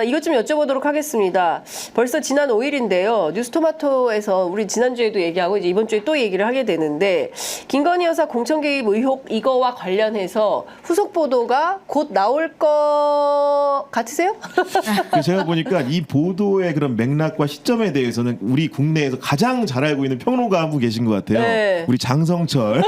이것 좀 여쭤보도록 하겠습니다. 벌써 지난 5일인데요. 뉴스토마토에서 우리 지난주에도 얘기하고 이제 이번 주에 또 얘기를 하게 되는데 김건희 여사 공천 개입 의혹 이거와 관련해서 후속 보도가 곧 나올 것 같으세요? 제가 보니까 이 보도의 그런 맥락과 시점에 대해서는 우리 국내에서 가장 잘 알고 있는 평론가 한 분 계신 것 같아요. 네. 우리 장성철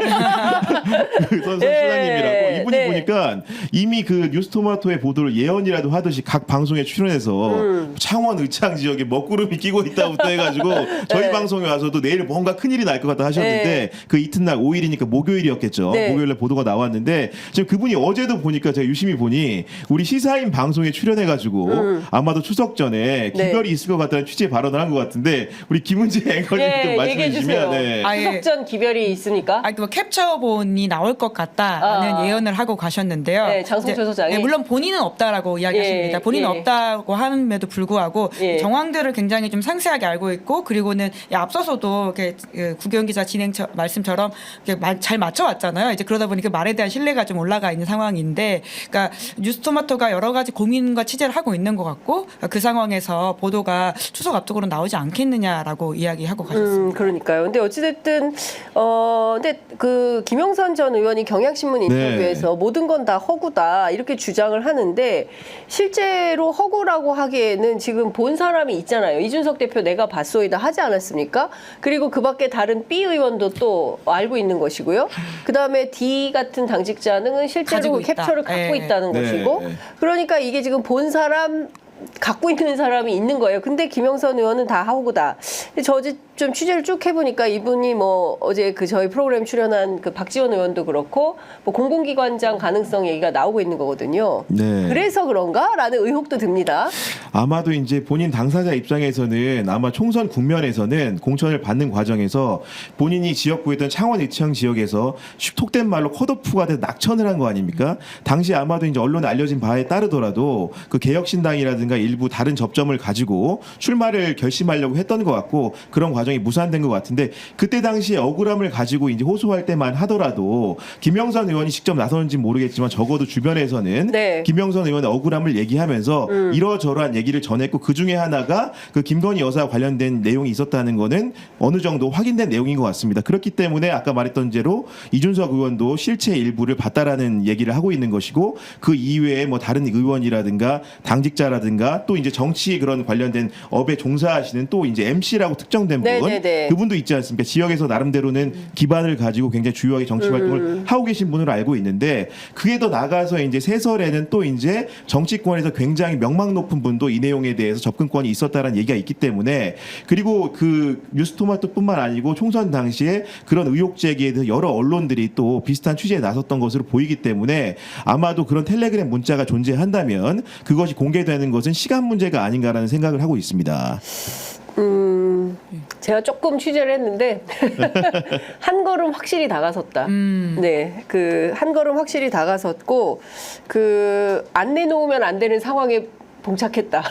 그 선수 수장님이라고 이분이 네. 보니까 이미 그 뉴스토마토의 보도를 예언이라도 하듯이 각 방송에 출연해서 창원 의창 지역에 먹구름이 끼고 있다부터 해가지고 저희 네. 방송에 와서도 내일 뭔가 큰일이 날 것 같다 하셨는데 네. 그 이튿날 5일이니까 목요일이었겠죠. 네. 목요일에 보도가 나왔는데 지금 그분이 어제도 보니까 제가 유심히 보니 우리 시사인 방송에 출연해가지고 아마도 추석 전에 네. 기별이 있을 것 같다는 취지의 발언을 한 것 같은데 우리 김은지 앵커님 좀 얘기해 말씀해 주세요. 주시면 네. 추석 전 기별이 있습니까? 뭐 캡처본이 나올 것 같다라는 예언을 하고 가셨는데요. 네, 장성철 소장이. 물론 본인은 없다라고 이야기하십니다. 본인은 없다고 함에도 불구하고 정황들을 굉장히 좀 상세하게 알고 있고 그리고는 앞서서도 이렇게 구경 기자 진행 말씀처럼 잘 맞춰왔잖아요. 이제 그러다 보니까 말에 대한 신뢰가 좀 올라가 있는 상황인데, 그러니까 뉴스토마토가 여러 가지 고민과 취재를 하고 있는 것 같고 그 상황에서 보도가 추석 앞두고로 나오지 않겠느냐라고 이야기하고 가셨습니다. 그러니까요. 근데 어찌됐든 근데 그 김영선 전 의원이 경향신문 인터뷰에서 모든 건 다 허구다 이렇게 주장을 하는데 실제로 허구라고 하기에는 지금 본 사람이 있잖아요. 이준석 대표 내가 봤소이다 하지 않았습니까? 그리고 그 밖에 다른 B 의원도 또 알고 있는 것이고요. 그다음에 D 같은 당직자는 실제로 캡처를 갖고 있다는 것이고 그러니까 이게 지금 본 사람 갖고 있는 사람이 있는 거예요. 근데 김영선 의원은 다 허구다. 근데 저 어제 좀 취재를 쭉 해보니까 이분이 뭐 어제 그 저희 프로그램 출연한 그 박지원 의원도 그렇고 뭐 공공기관장 가능성 얘기가 나오고 있는 거거든요. 네. 그래서 그런가라는 의혹도 듭니다. 아마도 이제 본인 당사자 입장에서는 아마 총선 국면에서는 공천을 받는 과정에서 본인이 지역구에 있던 창원 의창 지역에서 속된 말로 컷오프가 돼서 낙천을 한 거 아닙니까? 당시 아마도 이제 언론에 알려진 바에 따르더라도 그 개혁신당이라든가 일부 다른 접점을 가지고 출마를 결심하려고 했던 것 같고 그런 과정이 무산된 것 같은데 그때 당시에 억울함을 가지고 이제 호소할 때만 하더라도 김영선 의원이 직접 나서는지 모르겠지만 적어도 주변에서는 김영선 의원의 억울함을 얘기하면서 이러저러한 얘기를 전했고 그 중에 하나가 그 김건희 여사 관련된 내용이 있었다는 거는 어느 정도 확인된 내용인 것 같습니다. 그렇기 때문에 아까 말했던 대로 이준석 의원도 실체 일부를 봤다라는 얘기를 하고 있는 것이고 그 이외에 뭐 다른 의원이라든가 당직자라든가 또 이제 정치 그런 관련된 업에 종사하시는 또 이제 MC라고 특정된 분 그분도 있지 않습니까? 지역에서 나름대로는 기반을 가지고 굉장히 주요하게 정치 활동을 하고 계신 분으로 알고 있는데 그게 더 나가서 이제 세설에는 또 이제 정치권에서 굉장히 명망 높은 분도 이 내용에 대해서 접근권이 있었다라는 얘기가 있기 때문에 그리고 그 뉴스토마토뿐만 아니고 총선 당시에 그런 의혹 제기에 대해서 여러 언론들이 또 비슷한 취재에 나섰던 것으로 보이기 때문에 아마도 그런 텔레그램 문자가 존재한다면 그것이 공개되는 것은 시간 문제가 아닌가라는 생각을 하고 있습니다. 제가 조금 취재를 했는데 한 걸음 확실히 다가섰다. 네, 그 한 걸음 확실히 다가섰고 그 안 내놓으면 안 되는 상황에 봉착했다.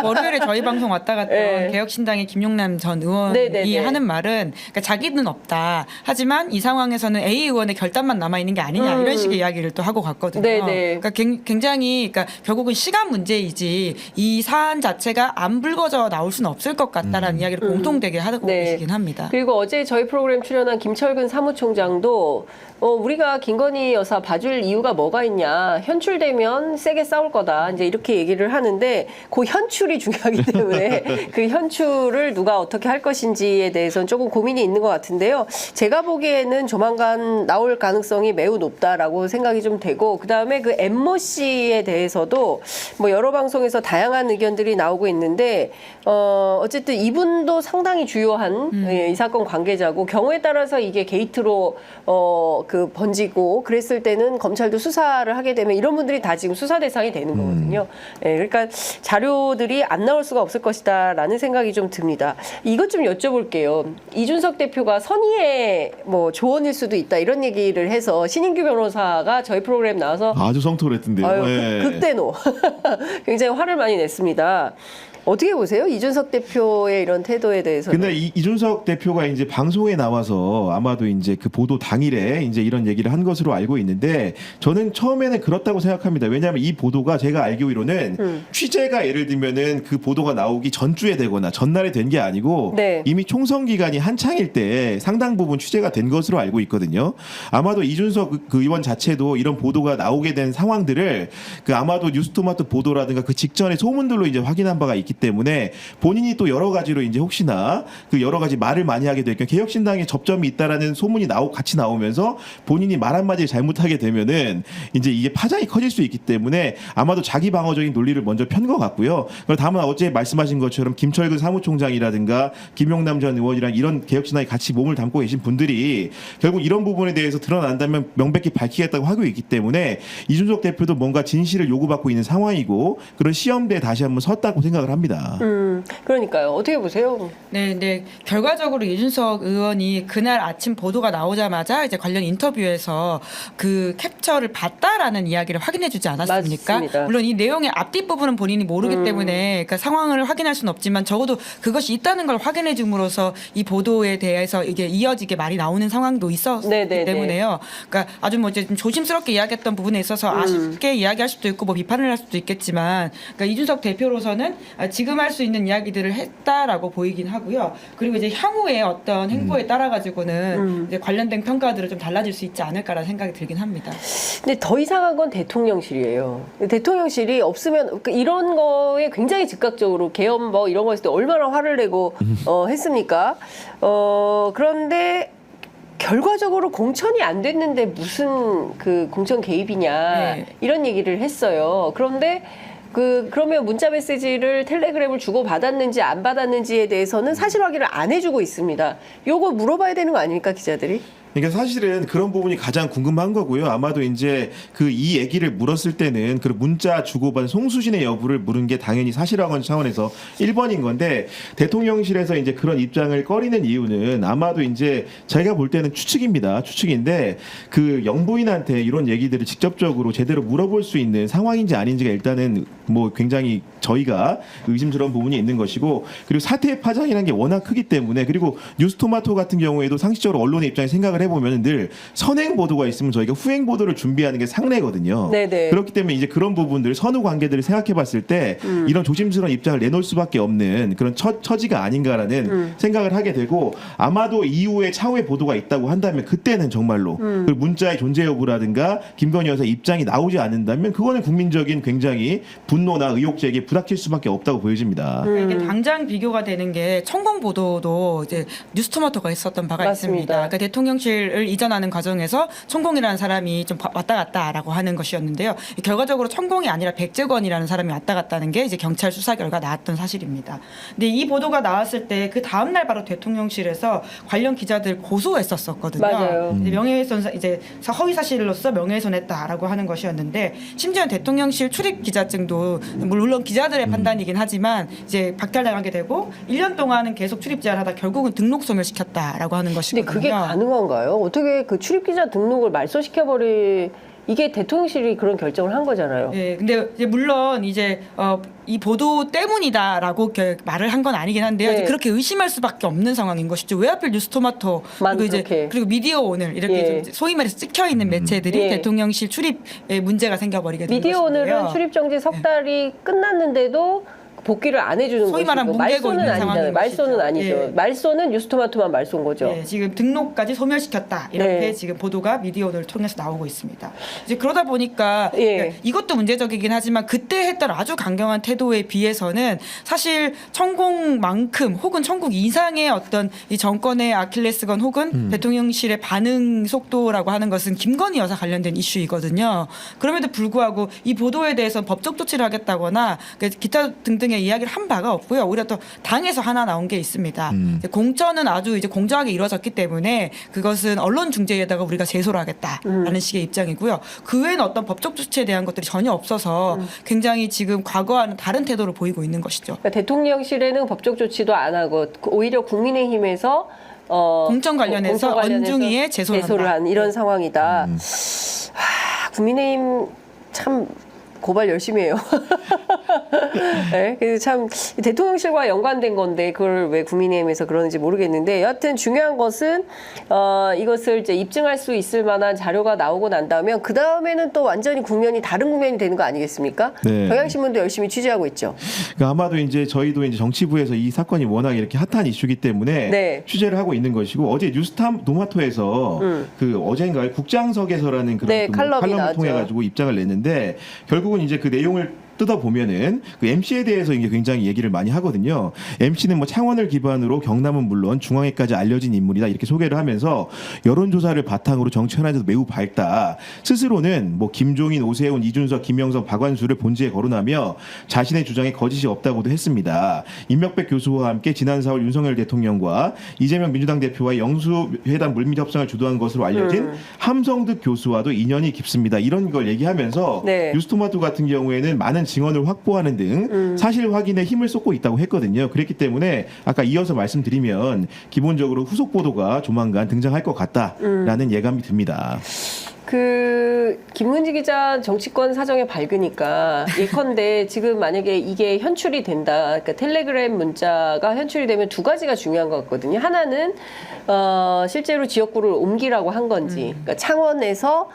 월요일에 저희 방송 왔다 갔던 개혁신당의 김용남 전 의원이 하는 말은 그러니까 자기는 없다. 하지만 이 상황에서는 A 의원의 결단만 남아 있는 게 아니냐 이런 식의 이야기를 또 하고 갔거든요. 그러니까 굉장히 그러니까 결국은 시간 문제이지 이 사안 자체가 안 불거져 나올 수는 없을 것 같다라는 이야기를 공통되게 하고 계시긴 합니다. 그리고 어제 저희 프로그램 출연한 김철근 사무총장도 우리가 김건희 여사 봐줄 이유가 뭐가 있냐. 현출되면 세게 싸울 거다. 이제 이렇게 얘기를 하는데 그 현출이 중요하기 때문에 그 현출을 누가 어떻게 할 것인지에 대해서는 조금 고민이 있는 것 같은데요. 제가 보기에는 조만간 나올 가능성이 매우 높다라고 생각이 좀 되고 그다음에 그 엠모 씨에 대해서도 뭐 여러 방송에서 다양한 의견들이 나오고 있는데 어쨌든 이분도 상당히 주요한 이 사건 관계자고 경우에 따라서 이게 게이트로 그 번지고 그랬을 때는 검찰도 수사를 하게 되면 이런 분들이 다 지금 수사 대상이 되는 거거든요. 그러니까 자료들이 안 나올 수가 없을 것이다라는 생각이 좀 듭니다. 이것 좀 여쭤볼게요. 이준석 대표가 선의의 뭐 조언일 수도 있다 이런 얘기를 해서 신인규 변호사가 저희 프로그램 나와서 아주 성토를 했던데요. 극대노 굉장히 화를 많이 냈습니다. 어떻게 보세요? 이준석 대표의 이런 태도에 대해서. 근데 이준석 대표가 이제 방송에 나와서 아마도 이제 그 보도 당일에 이제 이런 얘기를 한 것으로 알고 있는데 저는 처음에는 그렇다고 생각합니다. 왜냐하면 이 보도가 제가 알기로는 취재가 예를 들면은 그 보도가 나오기 전주에 되거나 전날에 된 게 아니고 네. 이미 총선 기간이 한창일 때 상당 부분 취재가 된 것으로 알고 있거든요. 아마도 이준석 그 의원 자체도 이런 보도가 나오게 된 상황들을 그 아마도 뉴스토마토 보도라든가 그 직전에 소문들로 이제 확인한 바가 있기 때문에 본인이 또 여러 가지로 이제 혹시나 그 여러 가지 말을 많이 하게 될 경우 개혁신당에 접점이 있다라는 소문이 같이 나오면서 본인이 말 한마디 잘못하게 되면은 이제 이게 파장이 커질 수 있기 때문에 아마도 자기 방어적인 논리를 먼저 편 것 같고요. 다만 어제 말씀하신 것처럼 김철근 사무총장이라든가 김용남 전 의원이랑 이런 개혁신당에 같이 몸을 담고 계신 분들이 결국 이런 부분에 대해서 드러난다면 명백히 밝히겠다고 하고 있기 때문에 이준석 대표도 뭔가 진실을 요구받고 있는 상황이고 그런 시험대에 다시 한번 섰다고 생각을 합니다. 그러니까요. 어떻게 보세요? 네, 네. 결과적으로 이준석 의원이 그날 아침 보도가 나오자마자 이제 관련 인터뷰에서 그 캡처를 봤다라는 이야기를 확인해주지 않았습니까? 맞습니다. 물론 이 내용의 앞뒷 부분은 본인이 모르기 때문에 그러니까 상황을 확인할 수는 없지만 적어도 그것이 있다는 걸 확인해줌으로써 이 보도에 대해서 이게 이어지게 말이 나오는 상황도 있었기 네네네. 때문에요. 그러니까 아주 뭐 이제 좀 조심스럽게 이야기했던 부분에 있어서 아쉽게 이야기할 수도 있고 뭐 비판을 할 수도 있겠지만, 그러니까 이준석 대표로서는 지금 할 수 있는 이야기들을 했다라고 보이긴 하고요. 그리고 이제 향후에 어떤 행보에 따라 가지고는 이제 관련된 평가들은 좀 달라질 수 있지 않을까라는 생각이 들긴 합니다. 근데 더 이상한 건 대통령실이에요. 대통령실이 없으면 이런 거에 굉장히 즉각적으로 계엄 뭐 이런 거 했을 때 얼마나 화를 내고 했습니까? 그런데 결과적으로 공천이 안 됐는데 무슨 그 공천 개입이냐 네. 이런 얘기를 했어요. 그런데 그러면 문자 메시지를 텔레그램을 주고 받았는지 안 받았는지에 대해서는 사실 확인을 안 해주고 있습니다. 요거 물어봐야 되는 거 아닙니까, 기자들이? 그러니까 사실은 그런 부분이 가장 궁금한 거고요. 아마도 이제 이 얘기를 물었을 때는 그 문자 주고받은 송수신의 여부를 물은 게 당연히 사실확인 차원에서 1번인 건데 대통령실에서 이제 그런 입장을 꺼리는 이유는 아마도 이제 제가 볼 때는 추측입니다. 추측인데 그 영부인한테 이런 얘기들을 직접적으로 제대로 물어볼 수 있는 상황인지 아닌지가 일단은 뭐 굉장히 저희가 의심스러운 부분이 있는 것이고, 그리고 사태의 파장이라는 게 워낙 크기 때문에, 그리고 뉴스토마토 같은 경우에도 상식적으로 언론의 입장에 생각을 해보면 늘 선행 보도가 있으면 저희가 후행 보도를 준비하는 게 상례거든요. 네네. 그렇기 때문에 이제 그런 부분들 선후 관계들을 생각해봤을 때 이런 조심스러운 입장을 내놓을 수밖에 없는 그런 처지가 아닌가라는 생각을 하게 되고, 아마도 이후에 차후에 보도가 있다고 한다면 그때는 정말로 그 문자의 존재 여부라든가 김건희 여사 입장이 나오지 않는다면 그거는 국민적인 굉장히 분노나 의혹 제기에 부닥칠 수밖에 없다고 보여집니다. 이게 당장 비교가 되는 게 천공 보도도 이제 뉴스토마토가 했었던 바가 맞습니다. 있습니다. 그러니까 대통령실을 이전하는 과정에서 천공이라는 사람이 좀 왔다 갔다라고 하는 것이었는데요. 결과적으로 천공이 아니라 백재권이라는 사람이 왔다 갔다는 게 이제 경찰 수사 결과 나왔던 사실입니다. 근데 이 보도가 나왔을 때 그 다음 날 바로 대통령실에서 관련 기자들 고소했었거든요. 맞아요. 명예훼손 이제 허위 사실로서 명예훼손했다라고 하는 것이었는데, 심지어 대통령실 출입 기자증도 물론 기자들의 판단이긴 하지만 이제 박탈당하게 되고 1년 동안은 계속 출입 제한하다 결국은 등록 소멸시켰다라고 하는 근데 것이거든요. 그게 가능한가요? 어떻게 그 출입기자 등록을 말소시켜버릴, 이게 대통령실이 그런 결정을 한 거잖아요. 예, 근데 이제 물론 이제 이 보도 때문이다라고 말을 한 건 아니긴 한데요. 네. 이제 그렇게 의심할 수밖에 없는 상황인 것이죠. 왜 하필 뉴스토마토 그리고 이제 그렇게. 그리고 미디어 오늘 이렇게 예. 좀 소위 말해서 찍혀 있는 매체들이 예. 대통령실 출입에 문제가 생겨버리게 된 미디어 것인데요. 오늘은 출입 정지 석 달이 끝났는데도 복귀를 안 해주는 소위 말하는 것이고, 뭉개고 말소는 있는 아니잖아요. 상황인 말소는 것이죠. 아니죠. 예. 말소는 뉴스토마토만 말소인 거죠. 네, 지금 등록까지 소멸시켰다 이렇게 네. 지금 보도가 미디어오늘 통해서 나오고 있습니다. 이제 그러다 보니까 예. 그러니까 이것도 문제적이긴 하지만 그때 했던 아주 강경한 태도에 비해서는 사실 천공만큼 혹은 천국 이상의 어떤 이 정권의 아킬레스건 혹은 대통령실의 반응 속도라고 하는 것은 김건희 여사 관련된 이슈이거든요. 그럼에도 불구하고 이 보도에 대해서 법적 조치를 하겠다거나 기타 등등의 이야기를 한 바가 없고요. 오히려 또 당에서 하나 나온 게 있습니다. 공천은 아주 이제 공정하게 이루어졌기 때문에 그것은 언론중재에다가 우리가 제소를 하겠다라는 식의 입장이고요. 그 외에는 어떤 법적 조치에 대한 것들이 전혀 없어서 굉장히 지금 과거와는 다른 태도를 보이고 있는 것이죠. 그러니까 대통령실에는 법적 조치도 안 하고 오히려 국민의힘에서 공천 관련해서 언중위에 제소를 한 이런 상황이다. 국민의힘 참 고발 열심히 해요. 네, 그래서 참 대통령실과 연관된 건데 그걸 왜 국민의힘에서 그러는지 모르겠는데 여하튼 중요한 것은 이것을 이제 입증할 수 있을 만한 자료가 나오고 난다면 그 다음에는 또 완전히 국면이 다른 국면이 되는 거 아니겠습니까? 네. 경향신문도 열심히 취재하고 있죠. 그러니까 아마도 이제 저희도 이제 정치부에서 이 사건이 워낙 이렇게 핫한 이슈이기 때문에 네. 취재를 하고 있는 것이고 어제 뉴스토마토에서 그 어젠가요 국장석에서라는 그런 네, 그 칼럼이 칼럼을 나왔죠. 통해 가지고 입장을 냈는데 결국은 이제 그 내용을 뜯어보면은 그 MC에 대해서 이게 굉장히 얘기를 많이 하거든요. MC는 뭐 창원을 기반으로 경남은 물론 중앙에까지 알려진 인물이다 이렇게 소개를 하면서 여론조사를 바탕으로 정치 현안에서 매우 밝다. 스스로는 뭐 김종인, 오세훈, 이준석, 김영선, 박완수를 본지에 거론하며 자신의 주장에 거짓이 없다고도 했습니다. 임명백 교수와 함께 지난 4월 윤석열 대통령과 이재명 민주당 대표와 영수회담 물밑 협상을 주도한 것으로 알려진 함성득 교수와도 인연이 깊습니다. 이런 걸 얘기하면서 네. 뉴스토마토 같은 경우에는 많은 증언을 확보하는 등 사실 확인에 힘을 쏟고 있다고 했거든요. 그랬기 때문에 아까 이어서 말씀드리면 기본적으로 후속 보도가 조만간 등장할 것 같다라는 예감이 듭니다. 그 김문지 기자 정치권 사정에 밝으니까 예컨대 지금 만약에 이게 현출이 된다. 그러니까 텔레그램 문자가 현출이 되면 두 가지가 중요한 것 같거든요. 하나는 실제로 지역구를 옮기라고 한 건지, 그러니까 창원에서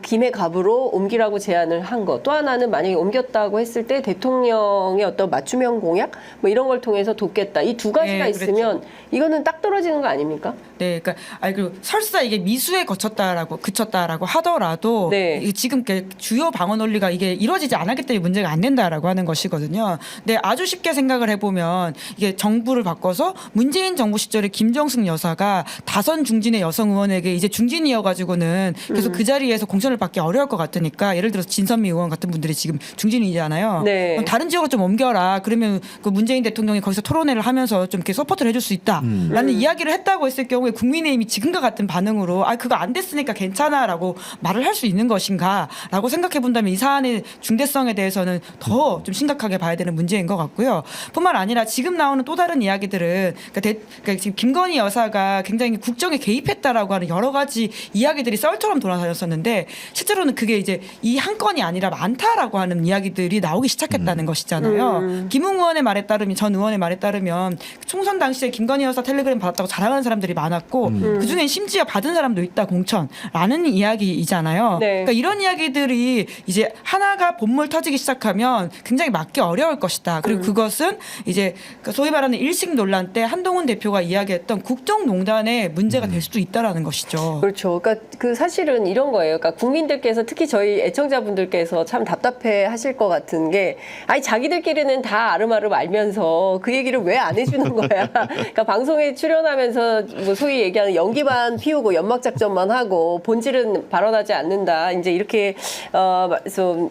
김해 갑으로 옮기라고 제안을 한 것. 또 하나는 만약에 옮겼다고 했을 때 대통령의 어떤 맞춤형 공약 뭐 이런 걸 통해서 돕겠다. 이 두 가지가 네, 있으면 이거는 딱 떨어지는 거 아닙니까? 네, 그러니까 그리고 설사 이게 미수에 그쳤다라고 하더라도 네. 이게 지금 주요 방어 논리가 이게 이루어지지 않았기 때문에 문제가 안 된다라고 하는 것이거든요. 근데 아주 쉽게 생각을 해보면 이게 정부를 바꿔서 문재인 정부 시절에 김정숙 여사가 다선 중진의 여성 의원에게 이제 중진이어가지고는 계속 그 자리에서 공천을 받기 어려울 것 같으니까 예를 들어서 진선미 의원 같은 분들이 지금 중진이잖아요. 네. 그럼 다른 지역으로 좀 옮겨라. 그러면 그 문재인 대통령이 거기서 토론회를 하면서 좀 이렇게 서포트를 해줄 수 있다라는 이야기를 했다고 했을 경우에 국민의힘이 지금과 같은 반응으로 그거 안 됐으니까 괜찮아라고 말을 할 수 있는 것인가라고 생각해 본다면 이 사안의 중대성에 대해서는 더 좀 심각하게 봐야 되는 문제인 것 같고요. 뿐만 아니라 지금 나오는 또 다른 이야기들은 그러니까 지금 김건희 여사가 굉장히 국정에 개입했다라고 하는 여러 가지 이야기들이 썰처럼 돌아다녔었는데 실제로는 그게 이제 이 한 건이 아니라 많다라고 하는 이야기들이 나오기 시작했다는 것이잖아요. 김웅 의원의 말에 따르면 전 의원의 말에 따르면 총선 당시에 김건희 여사 텔레그램 받았다고 자랑하는 사람들이 많았고 그중엔 심지어 받은 사람도 있다 공천라는 이야기이잖아요. 네. 그러니까 이런 이야기들이 이제 하나가 본물 터지기 시작하면 굉장히 막기 어려울 것이다. 그리고 그것은 이제 소위 말하는 일식 논란 때 한동훈 대표가 이야기했던 국정농단의 문제가 될 수도 있다라는 것이죠. 그렇죠. 그러니까 그 사실은 이런 거예요. 그러니까 국민들께서 특히 저희 애청자분들께서 참 답답해 하실 것 같은 게 자기들끼리는 다 아름아름 알면서 그 얘기를 왜 안 해주는 거야. 그러니까 방송에 출연하면서 뭐 소위 얘기하는 연기만 피우고 연막 작전만 하고 본질은 발언하지 않는다. 이제 이렇게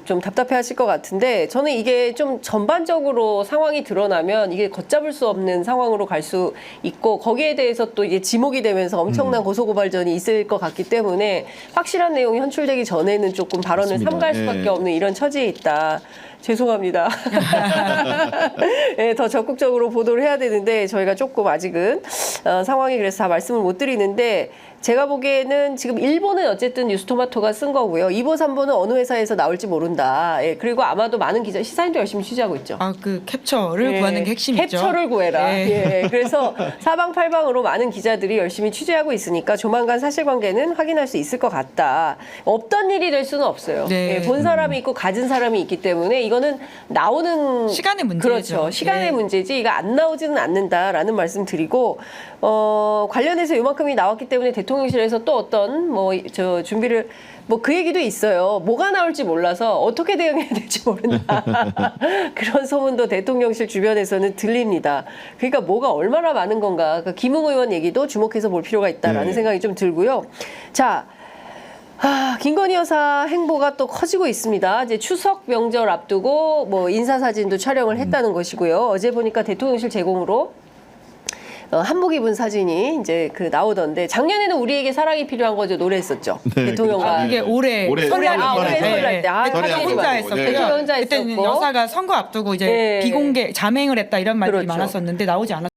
좀 답답해 하실 것 같은데 저는 이게 좀 전반적으로 상황이 드러나면 이게 걷잡을 수 없는 상황으로 갈 수 있고 거기에 대해서 또 이제 지목이 되면서 엄청난 고소고발전이 있을 것 같기 때문에 확실한 내용이 현출되기 전에는 조금 발언을 맞습니다. 삼가할 수밖에 네. 없는 이런 처지에 있다. 죄송합니다. 네, 더 적극적으로 보도를 해야 되는데 저희가 조금 아직은 상황이 그래서 다 말씀을 못 드리는데 제가 보기에는 지금 1보는 어쨌든 뉴스토마토가 쓴 거고요. 2보, 3보는 어느 회사에서 나올지 모른다. 예, 그리고 아마도 많은 기자, 시사인도 열심히 취재하고 있죠. 그 캡처를 예, 구하는 게 핵심이죠. 캡처를 구해라. 예. 예, 그래서 사방팔방으로 많은 기자들이 열심히 취재하고 있으니까 조만간 사실관계는 확인할 수 있을 것 같다. 없던 일이 될 수는 없어요. 네. 예, 본 사람이 있고 가진 사람이 있기 때문에 이거는 나오는 시간의 문제죠. 그렇죠. 시간의 예. 문제지 이거 안 나오지는 않는다라는 말씀 드리고 관련해서 요만큼이 나왔기 때문에 대통령실에서 또 어떤 준비를 그 얘기도 있어요. 뭐가 나올지 몰라서 어떻게 대응해야 될지 모른다. 그런 소문도 대통령실 주변에서는 들립니다. 그러니까 뭐가 얼마나 많은 건가. 그러니까 김웅 의원 얘기도 주목해서 볼 필요가 있다라는 네. 생각이 좀 들고요. 자. 김건희 여사 행보가 또 커지고 있습니다. 이제 추석 명절 앞두고 인사사진도 촬영을 했다는 것이고요. 어제 보니까 대통령실 제공으로 한복 입은 사진이 이제 나오던데 작년에는 우리에게 사랑이 필요한 거죠 노래했었죠. 네, 대통령과 이게 올해 설날 올해 설날 때 대통령 혼자 했었고요. 대통령 혼자 그때는 했었고. 여사가 선거 앞두고 이제 네. 비공개 자맹을 했다 이런 말들이 그렇죠. 많았었는데 나오지 않았어요.